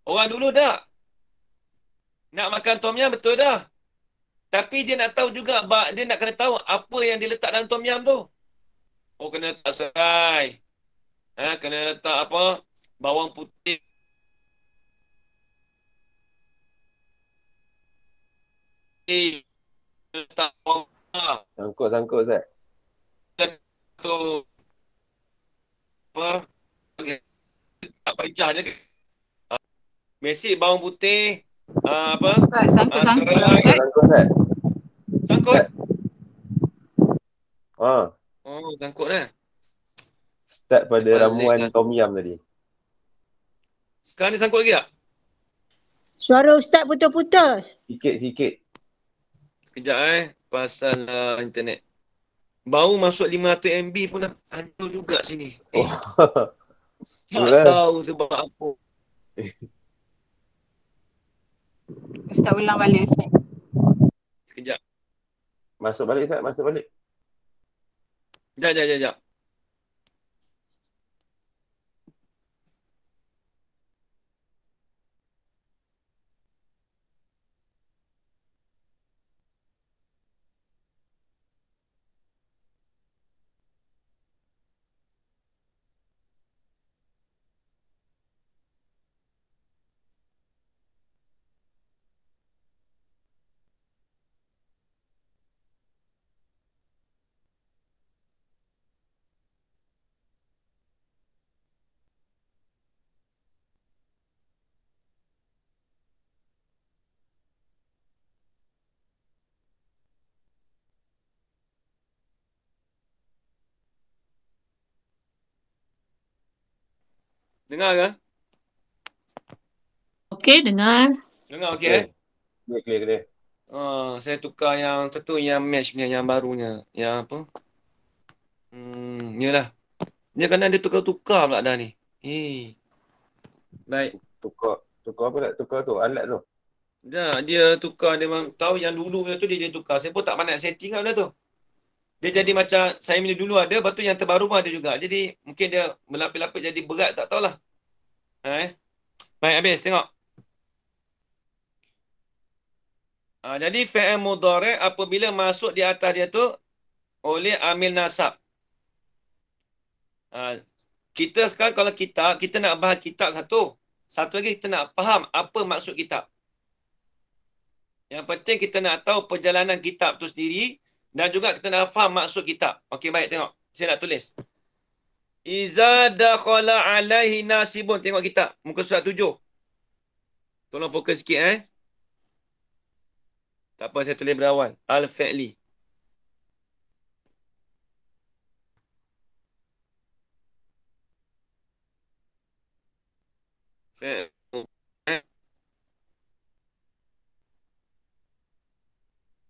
Orang dulu dah nak makan tom yum betul dah. Tapi dia nak tahu juga, dia nak kena tahu apa yang dia letak dalam tom yum tu. Kena letak serai. Kena letak apa? Bawang putih. Letak bawang. Sangkut Ustaz. Tu apa? Tak payah je. Basic bawang putih. Apa? Sangkut. Sangkut Ustaz. Sangkut? Sangkut dah. Start pada ramuan tom yum tadi. Sekarang ni sangkut lagi tak? Suara Ustaz putus-putus. Sikit. Kejap pasal internet. Baru masuk 500 MB pun dah hancur juga sini. Tak tahu sebab apa. Ustaz ulang balik Ustaz. Sekejap. Masuk balik Ustaz, masuk balik. Sekejap. Dengar kan? Okey, dengar. Dengar okey? Clear. Saya tukar yang satu yang match punya, yang barunya. Yang apa? Yalah. Dia kadang dia tukar-tukar pula dah ni. Baik. Tukar apa nak tukar tu? Alat tu. Dia tukar, dia memang tahu yang dulu tu dia tukar. Saya pun tak pandai setting kan benda tu. Dia jadi macam saya punya dulu ada, lepas tu yang terbaru pun ada juga. Jadi mungkin dia melapis-lapis jadi berat, tak tahulah. Baik, habis tengok. Jadi fi'il mudhari' apabila masuk di atas dia tu oleh amil nasab. Kita sekarang kalau kita nak bahas kitab satu. Satu lagi kita nak faham apa maksud kitab. Yang penting kita nak tahu perjalanan kitab tu sendiri dan juga kita nak faham maksud kitab. Okey, baik, tengok. Saya nak tulis. Iza dakhala alaihi nasibun. Tengok kitab. Muka surat 7. Tolong fokus sikit, Tak apa, saya tulis berawal. Al-fi'li.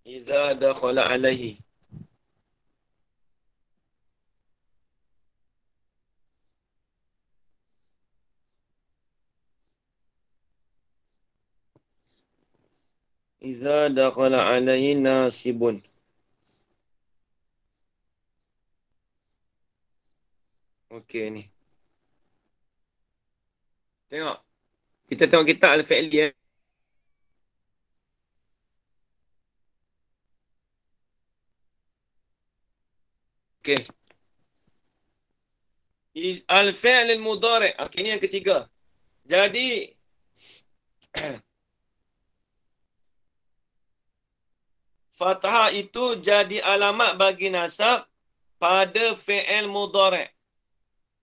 Iza dakhala alaihi. Iza dakhala alaihi nasibun. Okey ni. Tengok. Kita tengok kitab Al-Fi'li. Okey. Al-fi'l al-mudhari'. Okey, ni yang ketiga. Jadi fathah itu jadi alamat bagi nasab pada fi'il mudhari'.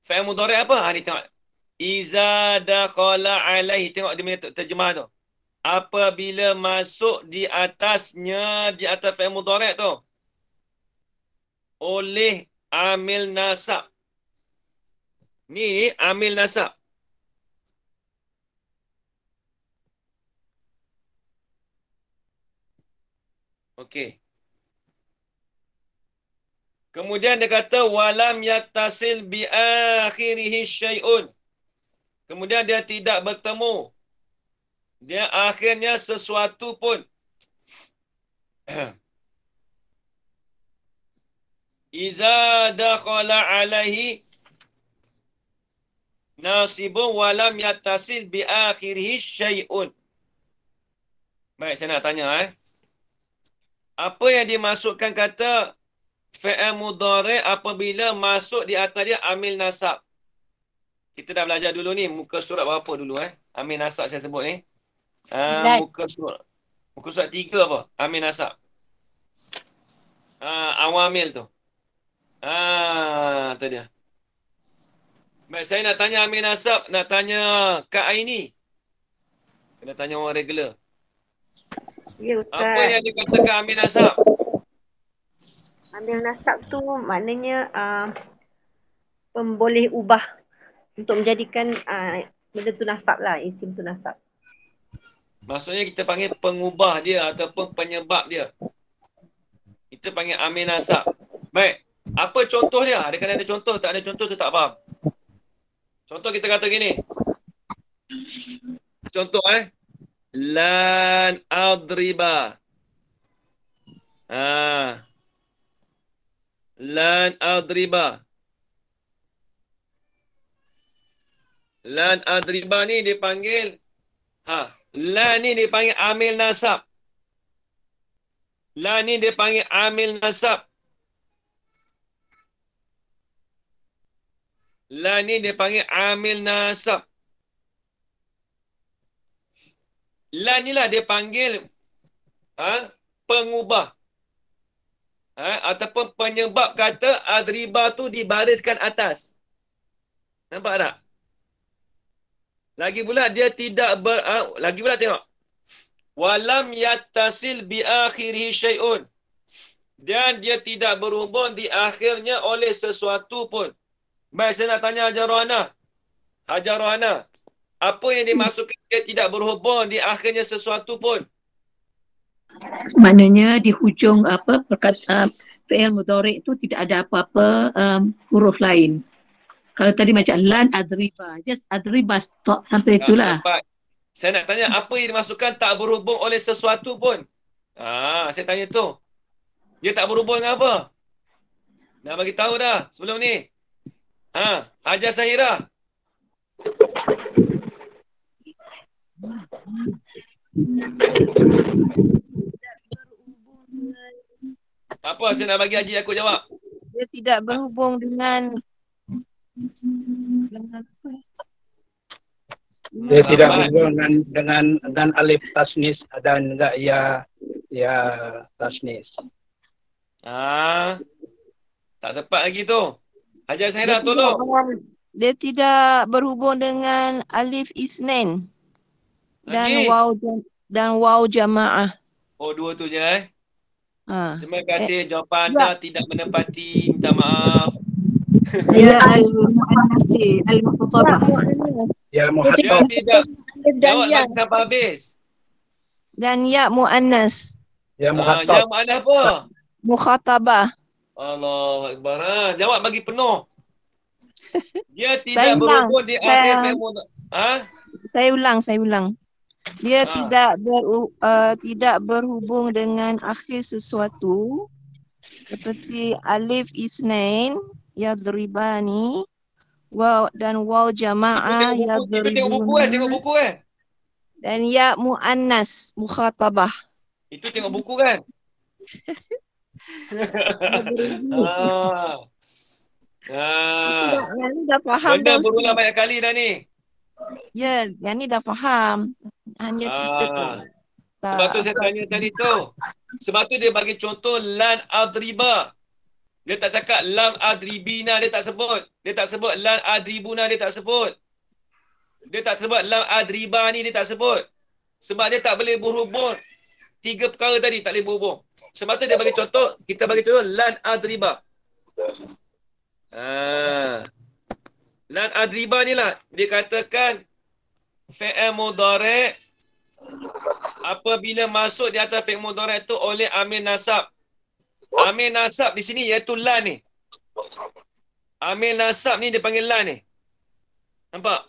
Fi'il mudhari' apa? Ni tengok. Iza dakhala alaihi. Tengok dia punya terjemah tu. Apabila masuk di atasnya, di atas fi'il mudhari' tu, oleh amil nasab. Ni amil nasab. Okey. Kemudian dia kata walam yattasil bi akhirihi syai'un. Kemudian dia tidak bertemu. Dia akhirnya sesuatu pun. Iza dakhala alaihi nasibun walam yattasil bi akhirihi syai'un. Baik, saya nak tanya apa yang dimasukkan kata fi'il mudhari' apabila masuk di atas dia amil nasab? Kita dah belajar dulu ni, muka surat berapa dulu amil nasab saya sebut ni. Muka surat 3 apa? Amil nasab. Awamil tu. Tu dia. Baik, saya nak tanya amil nasab, nak tanya Kak Aini. Kena tanya orang regular. Ya, Ustaz. Apa yang dikatakan amil nasab? Amil nasab tu maknanya boleh ubah untuk menjadikan benda tu nasab lah, isim tu nasab. Maksudnya kita panggil pengubah dia ataupun penyebab dia. Kita panggil amil nasab. Baik, apa contoh dia? Ada kena ada contoh, tak ada contoh tu tak faham. Contoh kita kata gini. Contoh lan adriba. Lan adriba. Lan adriba ni dipanggil lan ni dipanggil amil nasab. Lan ni dipanggil amil nasab. Lan ni dipanggil amil nasab. Lan ni lah dia panggil pengubah. Ataupun penyebab kata adriba tu dibariskan atas. Nampak tak? Lagi pula dia tidak lagi pula tengok. Walam yattasil bi akhirihi syai'un. Dan dia tidak berhubung di akhirnya oleh sesuatu pun. Baik, saya nak tanya Hajar Rohana. Hajar Rohana, Apa yang dimaksudkan dia tidak berhubung di akhirnya sesuatu pun? Maknanya di hujung fi'il mudhari' itu tidak ada apa-apa huruf lain. Kalau tadi macam lan adriba, just adriba stop sampai itulah. Tepat. Saya nak tanya apa yang dimaksudkan tak berhubung oleh sesuatu pun? Saya tanya tu. Dia tak berhubung dengan apa? Dah bagi tahu dah sebelum ni. Hajar Sahira. Tak apa, saya nak bagi Haji aku jawab. Dia tidak berhubung dengan apa? Dia tidak berhubung dengan alif tasnis dan enggak ya tasnis. Tak tepat lagi tu. Hajar Sahira tolong. Dia tidak berhubung dengan alif isnin dan waw jamaah. Oh, dua tu je Terima kasih jawapan anda tidak menepati. Minta maaf. Ya al-muannasi al-mukhtabah. Ya Dia muhattab. tidak jawab lagi sampai habis. Dan ya muannas. Ya Yang muhattab. mana apa? Mukhatabah. Allahu Akbar. Jawab bagi penuh. Dia Saya tidak ulang. berhubung di akhir fi'il mudhari'. Saya ulang. Dia tidak berhubung dengan akhir sesuatu seperti alif isnain yadribani dan waw jamaah Itu tengok buku tengok buku dan ya muannas mukhatabah. Itu tengok buku kan? Yang ni dah faham Benda dah, berulang Ustaz. banyak kali dah ni. Ya, yang ni dah faham. Hanya kita tu. Sebab tu saya tanya tadi tu. Sebab tu dia bagi contoh lan adriba. Dia tak cakap lam adribina, dia tak sebut. Dia tak sebut lan adribuna, dia tak sebut. Dia tak sebut lam adriba ni, dia tak sebut. Sebab dia tak boleh berhubung. Tiga perkara tadi tak boleh berhubung. Sebab tu dia bagi contoh, kita bagi contoh lan adriba. Lan adriba ni lah dia katakan fi'il mudhari' apabila masuk di atas fi'il mudhari' itu oleh amil nasab. Amil nasab di sini iaitu lan ni. Amil nasab ni dia panggil lan ni. Nampak?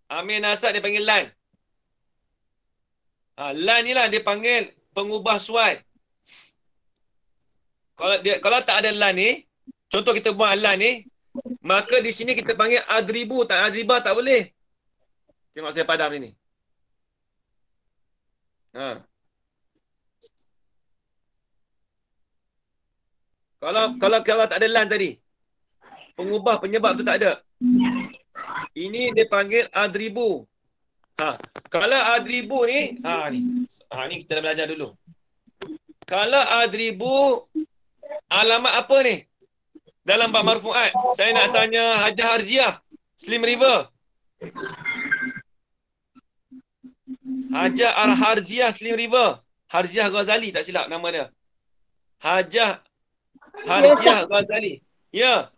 Amil nasab dia panggil lan. Lan ni lah dia panggil pengubah suai. Kalau tak ada lan ni, contoh kita buat lan ni, maka di sini kita panggil adribu, tak adriba tak boleh. Tengok saya padam ni. Kalau tak ada lan tadi, pengubah penyebab tu tak ada. Ini dia panggil adribu. Kalau adribu ni, ni kita dah belajar dulu. Kalau adribu alamat apa ni? Dalam bab marfu'at, saya nak tanya Hajar Harziah, Slim River. Hajar Harziah, Slim River. Harziah Ghazali, tak silap nama dia. Hajar Harziah Ghazali. Ya.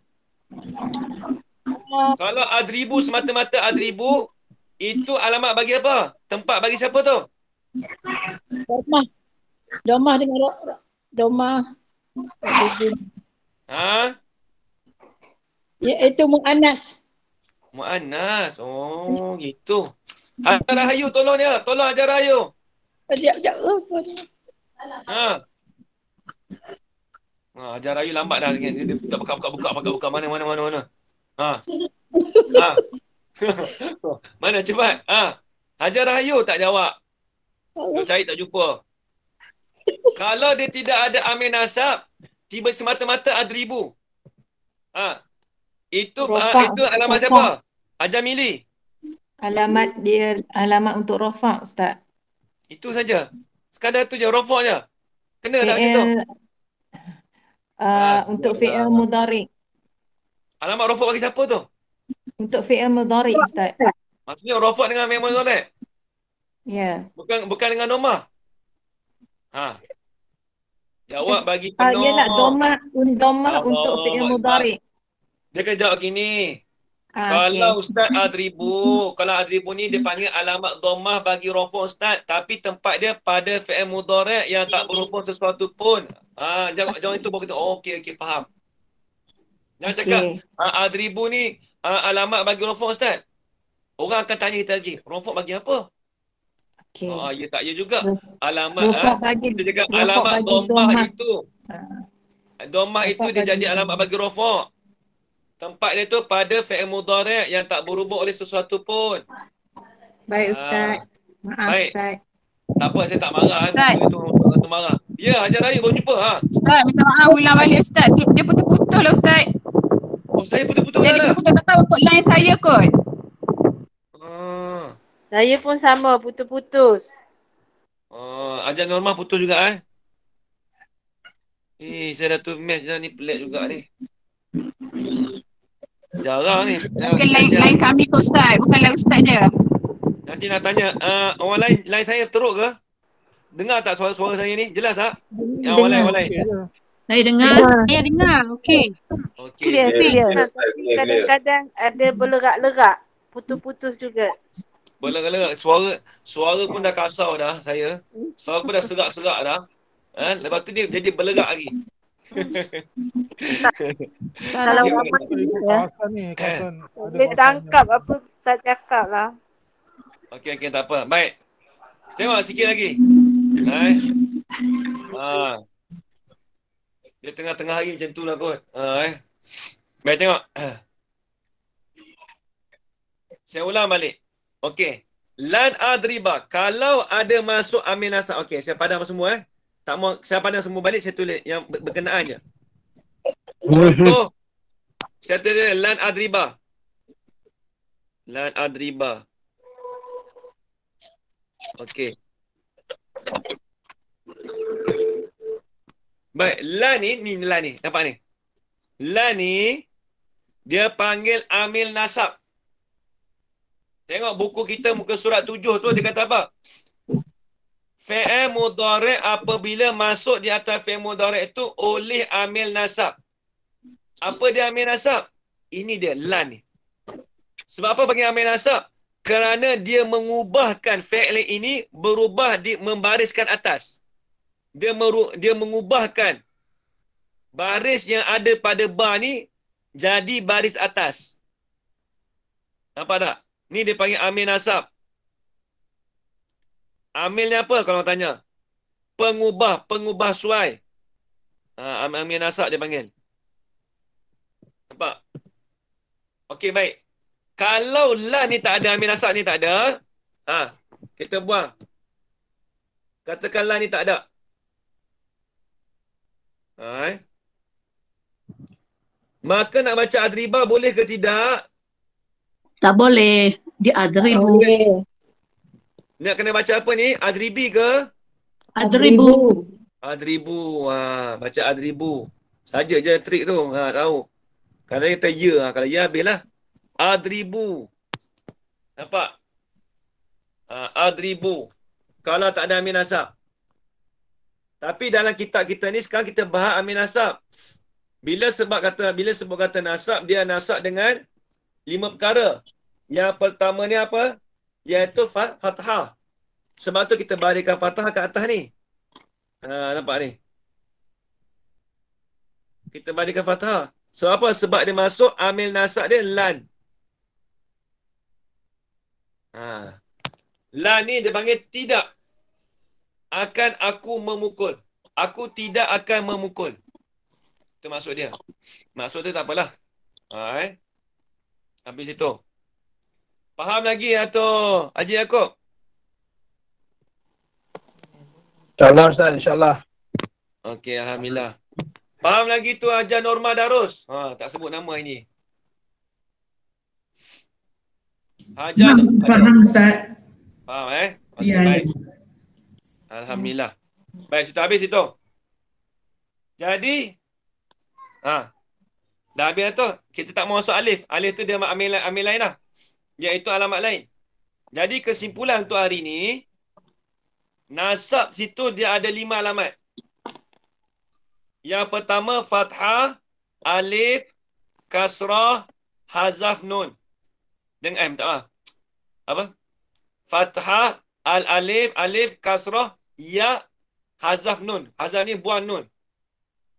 Kalau adribu semata-mata adribu, itu alamat bagi apa? Tempat bagi siapa tu? Domah dengan domah. Iaitu mu'annas. Mu'annas. Oh, gitu. Hajar Rahayu tolong dia. Tolong Hajar Rahayu. Sekejap. Hajar Rahayu lambat dah. Dia buka. Mana. Mana cepat. Hajar Rahayu tak jawab. Nak cari tak jumpa. Kalau dia tidak ada amil nasab, tiba semata-mata adribu. Itu alamat siapa? Hajar Mili. Alamat untuk rafa' Ustaz. Itu saja. Sekadar tu je, rafa' je. Kena tak gitu? Untuk fi'il mudhari'. Alamat rafa' bagi siapa tu? Untuk fi'il mudhari' Ustaz. Maksudnya rafa' dengan fi'il mudhari'? Ya. Bukan dengan domah. Jawab bagi penuh. Ya nak domah untuk fi'il mudhari'. Dia kena jawab gini. Kalau Ustaz adribu, kalau adribu ni dia panggil alamat dhammah bagi rafa' Ustaz, tapi tempat dia pada fi'il mudhari' yang tak berhubung sesuatu pun. Jangan itu baru kita okey faham. Jangan cakap adribu ni alamat bagi rafa' Ustaz. Orang akan tanya kita lagi, rafa' bagi apa? Ya tak ya juga. Alamat kita cakap alamat dhammah itu. Dhammah itu dia jadi alamat bagi rafa'. Tempat dia tu pada fi'il mudhari' yang tak berhubung oleh sesuatu pun. Baik Ustaz. Maaf baik. Ustaz. Tak apa, saya tak marah. Ustaz. Itu marah. Ya, Hajar Raya baru jumpa. Ustaz, minta maaf ulang balik Ustaz. Dia putus-putus lah Ustaz. Oh, saya putus-putus Jadi lah. putus tak tahu kot line saya kot. Saya pun sama, putus-putus. Ajar Norma putus juga saya dah tu match dah ni, pelik juga ni. Jarang ni. Mungkin line kami kot Ustaz, bukan line Ustaz je. Nanti nak tanya, orang lain saya teruk ke? Dengar tak suara saya ni? Jelas tak? Yang orang lain. Saya dengar. Saya dengar, okey. Clear. Kadang-kadang ada berlerak-lerak. Putus-putus juga. Berlerak-lerak. Suara pun dah kasar dah saya. Suara pun dah serak-serak dah. Lepas tu dia jadi berlerak lagi. Kalau boleh tangkap apa Ustaz cakap lah. Okey, tak apa. Baik. Tengok sikit lagi. Dia tengah-tengah hari macam tu lah kot. Baik, tengok. Saya ulang balik. Okey. Lan adriba. Kalau ada masuk amil nasab. Okey, saya padam semua. Tak mau saya padam semua balik, saya tulis yang berkenaan je. Contoh. Saya tulis lan adriba. Lan adriba. Okey. Baik, lan ni lan ni. Nampak ni? Lan ni dia panggil amil nasab. Tengok buku kita muka surat 7 tu dia kata apa? Fi'il mudhari' apabila masuk di atas fi'il mudhari' itu oleh amil nasab. Apa dia amil nasab? Ini dia lan ni. Sebab apa panggil amil nasab? Kerana dia mengubahkan fi'il ini berubah membariskan atas. Dia mengubahkan baris yang ada pada ba ni jadi baris atas. Nampak tak? Ni dia panggil amil nasab. Amil ni apa kalau tanya? Pengubah suai. Amil nasab dia panggil. Nampak? Okey, baik. Kalau la ni tak ada, amil nasab ni tak ada, kita buang. Katakan la ni tak ada. Maka nak baca adriba boleh ke tidak? Tak boleh. Dia adribu. Nak kena baca apa ni? Adribi ke? Adribu. Adribu. Baca adribu. Saja je trik tu. Tahu. Kalau kita ya. Kalau ya habislah. Adribu. Nampak? Adribu. Kalau tak ada amil nasab. Tapi dalam kitab kita ni sekarang kita bahas amil nasab. Bila sebut kata nasab, dia nasab dengan 5 perkara. Yang pertama ni apa? Iaitu fathah. Sebab tu kita bariskan fathah kat atas ni. Nampak ni? Kita bariskan fathah. Sebab apa? Sebab dia masuk amil nasab dia lan. Lan ni dia panggil tidak akan aku memukul. Aku tidak akan memukul. Itu maksud dia. Maksud tu tak apalah. Habis itu. Faham lagi atau Haji Yaakob? InsyaAllah Ustaz, insyaAllah. Okey, Alhamdulillah. Faham lagi tu Hajar Norma Darus? Tak sebut nama ini. Hajar. Faham Ustaz. Faham Okey, baik. Alhamdulillah. Baik, situ habis itu. Jadi, dah habis tu. Kita tak mau masuk alif. Alif tu dia ambil lain lah. Iaitu alamat lain. Jadi kesimpulan untuk hari ni, nasab situ dia ada 5 alamat. Yang pertama fathah, alif, kasrah, hazaf nun. Dengan tak apa? Fathah, al-alif, alif, kasrah, ya, hazaf nun. Hazaf ni buang nun.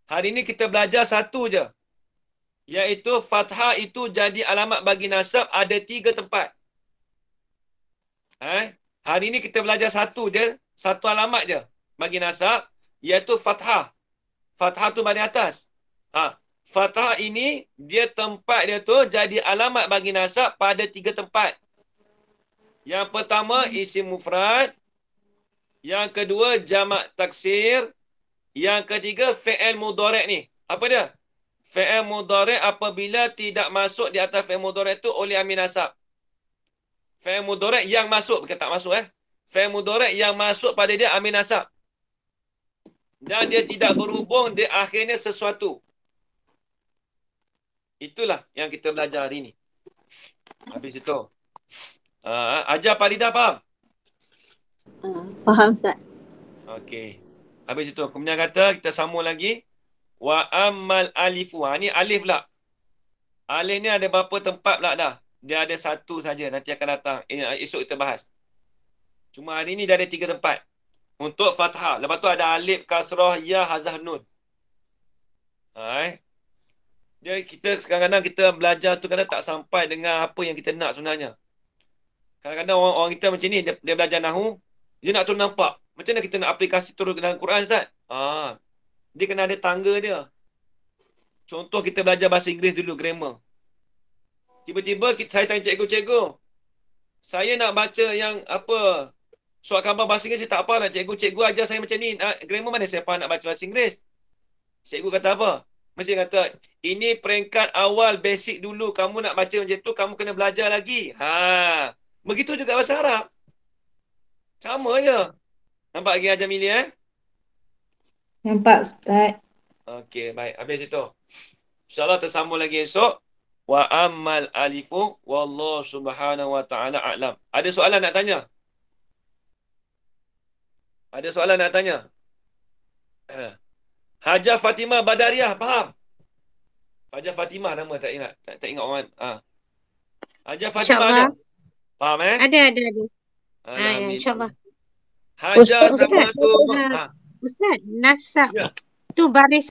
Hari ni kita belajar satu je. Iaitu fathah itu jadi alamat bagi nasab ada 3 tempat. Hari ni kita belajar satu je. Satu alamat je bagi nasab. Iaitu fathah. Fathah tu bahagian atas. Fathah ini, dia tempat dia tu jadi alamat bagi nasab pada 3 tempat. Yang pertama, isim mufrad. Yang kedua, jamak taksir. Yang ketiga, fi'il mudhari' ni. Apa dia? Fi'il mudhari' apabila tidak masuk di atas fi'il mudhari' itu oleh amil nasab. Fi'il mudhari' yang masuk, bukan tak masuk Fi'il mudhari' yang masuk pada dia amil nasab. Dan dia tidak berhubung di akhirnya sesuatu. Itulah yang kita belajar hari ni. Habis itu. Ajar Farida faham? Faham Ustaz. Okey. Habis itu kemudian kata kita sambung lagi. Wa ammal alifu. Ni alif pula. Alif ni ada berapa tempat pula dah? Dia ada satu saja, nanti akan datang. Esok kita bahas. Cuma hari ni dia ada 3 tempat. Untuk fathah. Lepas tu ada alif, kasrah, ya, hazah, nun. Dia kita kadang-kadang kita belajar tu kadang tak sampai dengan apa yang kita nak sebenarnya. Kadang-kadang orang kita macam ni, dia belajar nahu, dia nak terus nampak. Macam mana kita nak aplikasi turun dalam Quran, Ustaz? Dia kena ada tangga dia. Contoh kita belajar bahasa Inggeris dulu, grammar. Tiba-tiba saya tanya cikgu, saya nak baca yang apa, surat khabar bahasa Inggeris, saya tak apa lah. Cikgu ajar saya macam ni. Grammar mana saya faham nak baca bahasa Inggeris? Cikgu kata apa? Mesti kata, ini peringkat awal basic dulu. Kamu nak baca macam tu, kamu kena belajar lagi. Begitu juga bahasa Arab. Sama je. Nampak lagi Ajar Mili Nampak Ustaz. Okey, baik. Habis itu. InsyaAllah tersambung lagi esok. Wa ammal alifu wallahu subhanahu wa ta'ala a'lam. Ada soalan nak tanya? Ada soalan nak tanya? Hajah Fatimah Badariah, faham? Hajah Fatimah nama tak ingat. Tak ingat orang. Hajah Fatimah ada? Faham Ada. Alhamdulillah. InsyaAllah. Hajah Ustaz, nasab tu baris